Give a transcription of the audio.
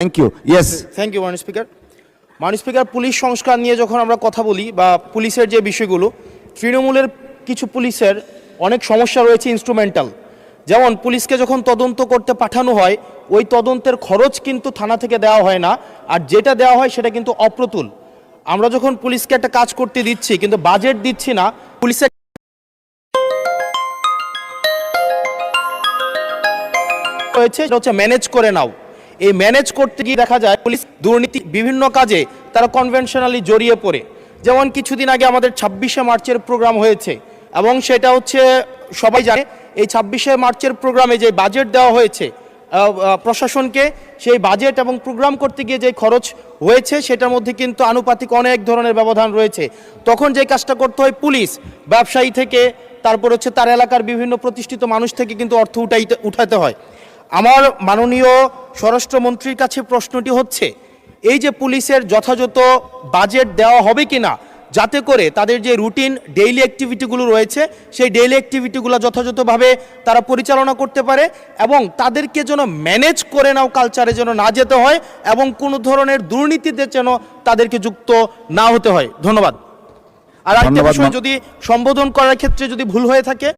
Thank you. Yes, thank you মাননীয় speaker. মাননীয় speaker, police সংস্কার নিয়ে যখন আমরা কথা বলি বা পুলিশের যে বিষয়গুলো, তৃণমূলের কিছু পুলিশের অনেক সমস্যা রয়েছে ইনস্ট্রুমেন্টাল। যেমন পুলিশকে যখন তদন্ত করতে পাঠানো হয়, ওই তদন্তের খরচ কিন্তু থানা থেকে দেওয়া হয় না, আর যেটা দেওয়া হয় সেটা কিন্তু অপ্রতুল। আমরা যখন পুলিশকে একটা কাজ করতে দিচ্ছি কিন্তু বাজেট দিচ্ছি না, পুলিশের হয়েছে সেটা হচ্ছে ম্যানেজ করে নাও। এই ম্যানেজ করতে গিয়ে দেখা যায় পুলিশ দুর্নীতি বিভিন্ন কাজে তারা কনভেনশনালি জড়িয়ে পড়ে। যেমন কিছুদিন আগে আমাদের 26শে মার্চের প্রোগ্রাম হয়েছে এবং সেটা হচ্ছে সবাই জানে, এই 26শে মার্চের প্রোগ্রামে যে বাজেট দেওয়া হয়েছে প্রশাসনকে, সেই বাজেট এবং প্রোগ্রাম করতে গিয়ে যে খরচ হয়েছে সেটার মধ্যে কিন্তু আনুপাতিক অনেক ধরনের ব্যবধান রয়েছে। তখন যে কাজটা করতে হয়, পুলিশ ব্যবসায়ী থেকে তারপর হচ্ছে তার এলাকার বিভিন্ন প্রতিষ্ঠিত মানুষ থেকে কিন্তু অর্থ উঠাতে হয়। আমার মাননীয় স্বরাষ্ট্রমন্ত্রীর কাছে প্রশ্নটি হচ্ছে, এই যে পুলিশের যথাযথ বাজেট দেওয়া হবে কিনা, যাতে করে তাদের যে রুটিন ডেইলি অ্যাক্টিভিটিগুলো রয়েছে সেই ডেইলি অ্যাক্টিভিটিগুলো যথাযথভাবে তারা পরিচালনা করতে পারে এবং তাদেরকে যেন ম্যানেজ করে নাও কালচারে যেন না যেতে হয় এবং কোনো ধরনের দুর্নীতিতে যেন তাদেরকে যুক্ত না হতে হয়। ধন্যবাদ। আর আরেকটা বিষয়, যদি সম্বোধন করার ক্ষেত্রে যদি ভুল হয়ে থাকে